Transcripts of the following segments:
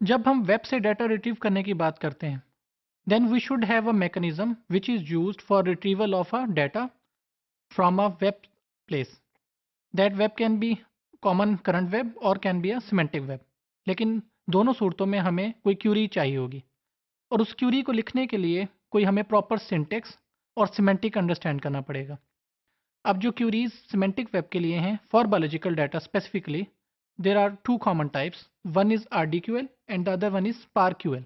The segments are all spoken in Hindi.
जब हम वेब से डाटा रिट्रीव करने की बात करते हैं, then we should have a mechanism which is used for retrieval of a data from a web place. That web can be common current web और can be a semantic web. लेकिन दोनों सूरतों में हमें कोई क्यूरी चाहिए होगी, और उस क्यूरी को लिखने के लिए कोई हमें प्रॉपर सिंटेक्स और सिमेंटिक अंडरस्टैंड करना पड़ेगा. अब जो क्यूरीज सिमेंटिक वेब के लिए हैं for biological data specifically, there are two common types. One is RDQL and the other one is SparkQL.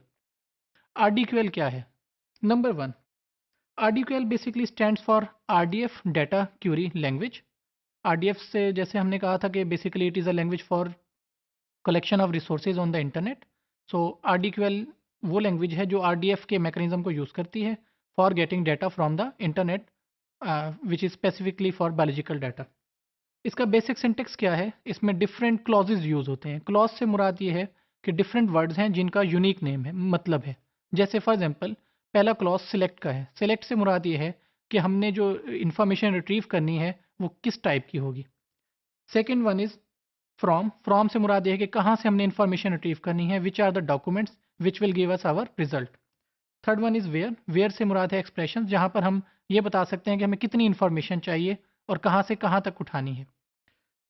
RDQL क्या है? Number one, RDQL basically stands for RDF data query language. RDF से जैसे हमने कहा था कि basically it is a language for collection of resources on the internet. So RDQL वो लैंग्वेज है जो RDF के मैकेनिज्म को यूज़ करती है for getting data from the internet, which is specifically for biological data. इसका बेसिक सिंटेक्स क्या है? इसमें डिफरेंट क्लॉजेज यूज़ होते हैं. क्लॉज से मुराद ये है कि डिफरेंट वर्ड्स हैं जिनका यूनिक नेम है, मतलब है. जैसे फॉर एग्जांपल, पहला क्लॉज सिलेक्ट का है. सिलेक्ट से मुराद ये है कि हमने जो इंफॉर्मेशन रिट्रीव करनी है वो किस टाइप की होगी. Second one is from. From से मुराद ये है कि कहाँ से हमने इंफॉर्मेशन रिट्रीव करनी है, which are the documents which will give us our result. Third one is where. Where से मुराद है एक्सप्रेशन, जहाँ पर हम ये बता सकते हैं कि हमें कितनी इंफॉर्मेशन चाहिए और कहाँ से कहाँ तक उठानी है.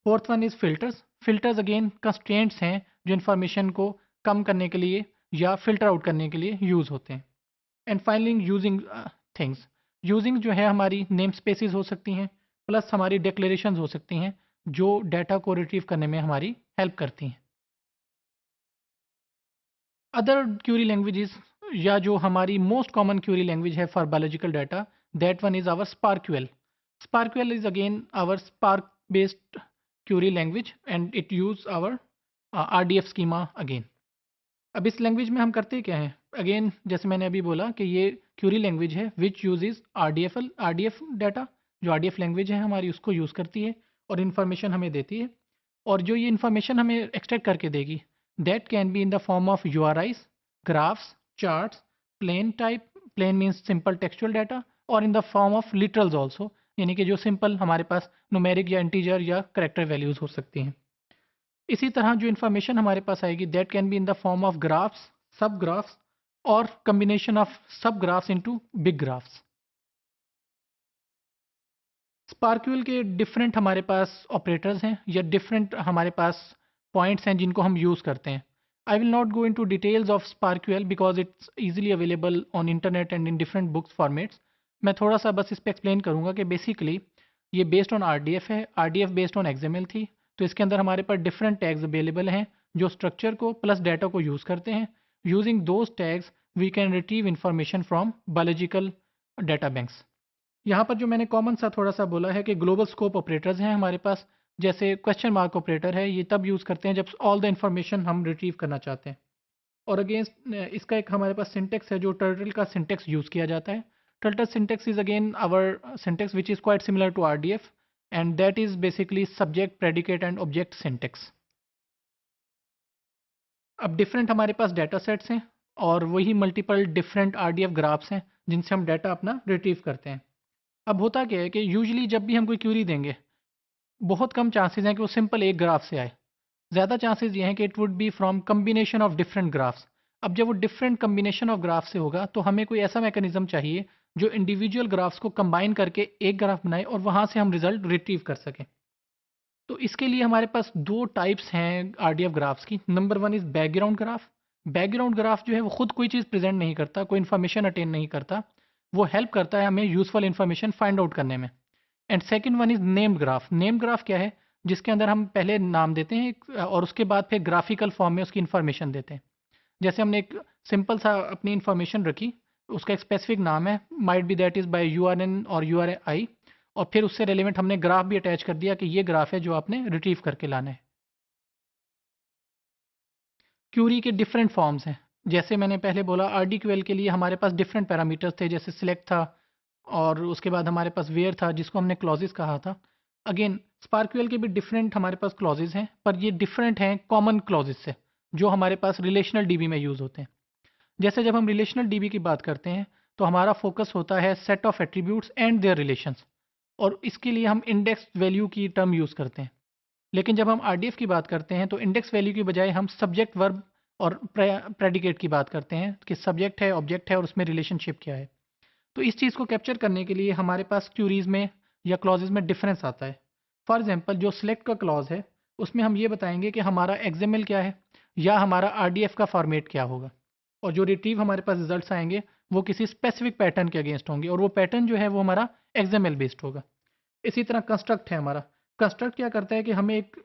Fourth one is filters. Filters again constraints हैं जो इन्फॉर्मेशन को कम करने के लिए या फ़िल्टर आउट करने के लिए यूज़ होते हैं. And finally using things. Using जो है हमारी नेम स्पेसिस हो सकती हैं, प्लस हमारी डिक्लेरेशंस हो सकती हैं जो डाटा को रिट्रीव करने में हमारी हेल्प करती हैं. अदर क्यूरी लैंग्वेजेस या जो हमारी मोस्ट कॉमन क्यूरी लैंग्वेज है for biological data, that one is our SparkQL. SparkQL is again our Spark based query language and it use our RDF schema again. अब इस लैंग्वेज में हम करते क्या हैं? अगेन जैसे मैंने अभी बोला कि ये क्यूरी लैंग्वेज है विच यूजेस RDF डाटा. जो RDF लैंग्वेज है हमारी उसको यूज़ करती है और इन्फॉर्मेशन हमें देती है. और जो ये इन्फॉर्मेशन हमें एक्सट्रैक्ट करके देगी, that can be in the form of URIs, graphs, charts, plain type. Plain means simple textual data. और in the form of literals also, यानी कि जो सिंपल हमारे पास न्यूमेरिक या इंटीजर या करेक्टर वैल्यूज़ हो सकती हैं. इसी तरह जो इन्फॉर्मेशन हमारे पास आएगी, that can be in the form of graphs, सब ग्राफ्स, और कम्बिनेशन ऑफ सब ग्राफ्स इनटू बिग ग्राफ्स. स्पार्क्यूल के डिफरेंट हमारे पास ऑपरेटर्स हैं या डिफरेंट हमारे पास पॉइंट्स हैं जिनको हम यूज़ करते हैं. I will not go into details of SPARQL because it's easily available on internet and in different books formats. मैं थोड़ा सा बस इस पर एक्सप्लेन करूंगा कि बेसिकली ये बेस्ड ऑन RDF है. RDF बेस्ड ऑन XML थी, तो इसके अंदर हमारे पास डिफरेंट टैग्स अवेलेबल हैं जो स्ट्रक्चर को प्लस डाटा को यूज़ करते हैं. Using those tags we can retrieve information from biological data banks. यहाँ पर जो मैंने कॉमन सा थोड़ा सा बोला है कि ग्लोबल स्कोप ऑपरेटर्स हैं हमारे पास. जैसे क्वेश्चन मार्क ऑपरेटर है, ये तब यूज़ करते हैं जब ऑल द इन्फॉर्मेशन हम रिट्रीव करना चाहते हैं. और अगेंस्ट इसका एक हमारे पास सिंटेक्स है जो टर्टल का सिंटेक्स यूज़ किया जाता है. Turtle syntax is again our syntax which is quite similar to RDF, and that is basically subject predicate and object syntax. अब डिफरेंट हमारे पास डाटा सेट्स हैं और वही मल्टीपल डिफरेंट RDF ग्राफ्स हैं जिनसे हम डाटा अपना रिट्रीव करते हैं. अब होता क्या है कि यूजुअली जब भी हम कोई क्यूरी देंगे, बहुत कम चांसेस हैं कि वो सिंपल एक ग्राफ से आए. ज़्यादा चांसेस ये हैं कि it would be from combination of different graphs. अब जब वो डिफरेंट कम्बिनेशन ऑफ ग्राफ से होगा तो हमें कोई ऐसा मैकेनिज्म चाहिए जो इंडिविजुअल ग्राफ्स को कंबाइन करके एक ग्राफ बनाए और वहाँ से हम रिजल्ट रिट्रीव कर सकें. तो इसके लिए हमारे पास दो टाइप्स हैं RDF ग्राफ्स की. Number one is background graph. Background graph जो है वो खुद कोई चीज़ प्रेजेंट नहीं करता, कोई इन्फॉर्मेशन अटेन नहीं करता. वो हेल्प करता है हमें यूजफुल इन्फॉर्मेशन फाइंड आउट करने में. And second one is named graph. Named graph क्या है? जिसके अंदर हम पहले नाम देते हैं और उसके बाद फिर ग्राफिकल फॉर्म में उसकी इन्फॉर्मेशन देते हैं. जैसे हमने एक सिंपल सा अपनी इन्फॉर्मेशन रखी, उसका एक स्पेसिफिक नाम है, might be that is by URN और URI, और फिर उससे रेलिवेंट हमने ग्राफ भी अटैच कर दिया कि ये ग्राफ है जो आपने रिट्रीव करके लाना है. क्यूरी के डिफरेंट फॉर्म्स हैं. जैसे मैंने पहले बोला, RDQL के लिए हमारे पास डिफरेंट पैरामीटर्स थे, जैसे सिलेक्ट था और उसके बाद हमारे पास वेयर था जिसको हमने क्लॉजेस कहा था. अगेन स्पार्क्यूएल के भी डिफरेंट हमारे पास क्लॉजेस हैं, पर ये डिफरेंट हैं कॉमन क्लॉजेस से जो हमारे पास रिलेशनल DB में यूज़ होते हैं. जैसे जब हम रिलेशनल DB की बात करते हैं तो हमारा फोकस होता है set of attributes and their relations, और इसके लिए हम इंडेक्स वैल्यू की टर्म यूज़ करते हैं. लेकिन जब हम RDF की बात करते हैं तो इंडेक्स वैल्यू की बजाय हम सब्जेक्ट वर्ब और प्रेडिकेट की बात करते हैं कि सब्जेक्ट है, ऑब्जेक्ट है और उसमें रिलेशनशिप क्या है। तो इस चीज़ को कैप्चर करने के लिए हमारे पास क्यूरीज में या क्लॉजेज में डिफरेंस आता है। फॉर एग्जांपल जो सिलेक्ट का क्लॉज है उसमें हम ये बताएंगे कि हमारा एक्सएमएल क्या है या हमारा आरडीएफ का फॉर्मेट क्या होगा, और जो रिट्रीव हमारे पास रिजल्ट्स आएंगे वो किसी स्पेसिफिक पैटर्न के अगेंस्ट होंगे और वो पैटर्न जो है वो हमारा एक्सएमएल बेस्ड होगा। इसी तरह कंस्ट्रक्ट है हमारा। कंस्ट्रक्ट क्या करता है कि हमें एक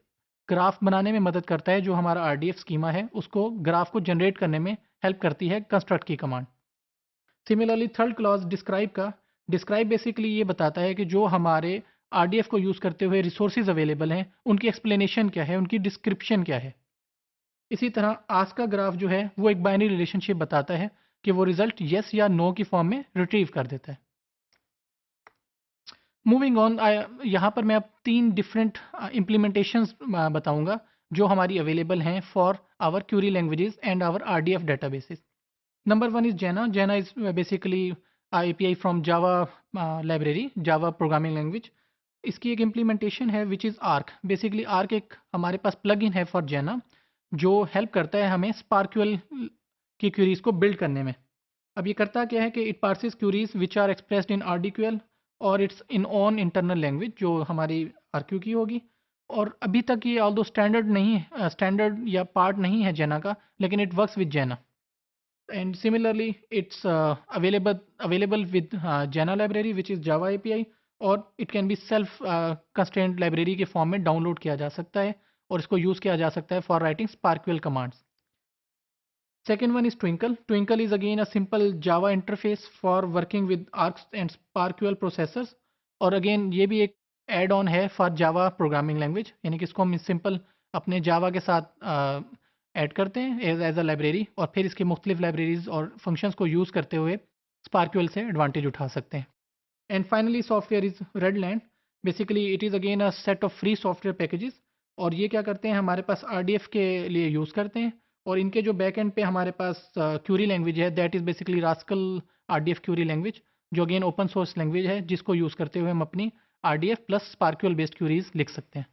ग्राफ बनाने में मदद करता है। जो हमारा आरडीएफ स्कीमा है उसको ग्राफ को जनरेट करने में हेल्प करती है कंस्ट्रक्ट की command. Similarly third clause describe का, डिस्क्राइब बेसिकली ये बताता है कि जो हमारे आरडीएफ को यूज़ करते हुए रिसोर्सेज अवेलेबल हैं उनकी एक्सप्लेनेशन क्या है, उनकी डिस्क्रिप्शन क्या है। इसी तरह आस्क का ग्राफ जो है वो एक बाइनरी रिलेशनशिप बताता है कि वो रिजल्ट येस या नो की फॉर्म में रिट्रीव कर देता है। मूविंग ऑन, यहाँ पर मैं अब 3 डिफरेंट इम्प्लीमेंटेशंस बताऊँगा जो हमारी अवेलेबल हैं for our query languages and our RDF databases. Number one is Jana. Jana is basically API from Java library, Java programming language. इसकी एक इम्प्लीमेंटेशन है which is arc. Basically arc एक हमारे पास प्लग इन है फॉर जैना जो हेल्प करता है हमें स्पार्क्यूएल की क्यूरीज को बिल्ड करने में। अब ये करता क्या है कि it parses queries which are expressed in RDQL और its in own internal language जो हमारी आरक्यू की होगी। और अभी तक ये ऑल्दो स्टैंडर्ड नहीं है, स्टैंडर्ड या पार्ट नहीं है जैना का, लेकिन इट वर्क्स विद जैना। And similarly it's available with Jana library which is Java API, और it can be self constrained library के फॉर्म में डाउनलोड किया जा सकता है और इसको यूज़ किया जा सकता है for writing SPARQL commands. Second one is Twinkle. Twinkle is again a simple Java interface for working with ARCs and SparkQL processors, और अगेन ये भी एक एड ऑन है फॉर जावा प्रोग्रामिंग लैंग्वेज, यानी कि इसको हम सिंपल अपने जावा के साथ ऐड करते हैं एज अ लाइब्रेरी और फिर इसकी मुख्तलिफ लाइब्रेरीज और फंक्शंस को यूज़ करते हुए स्पार्क्यूएल से एडवांटेज उठा सकते हैं। And finally software is Redland. Basically it is again a set of free software packages, और ये क्या करते हैं हमारे पास आरडीएफ के लिए यूज़ करते हैं, और इनके जो बैक एंड पे हमारे पास क्यूरी लैंग्वेज है that is basically rascal RDF Curie language, जो अगेन ओपन सोर्स लैंग्वेज है जिसको यूज़ करते हुए हम अपनी आरडीएफ प्लस स्पार्क्यूएल बेस्ड क्यूरीज लिख सकते हैं।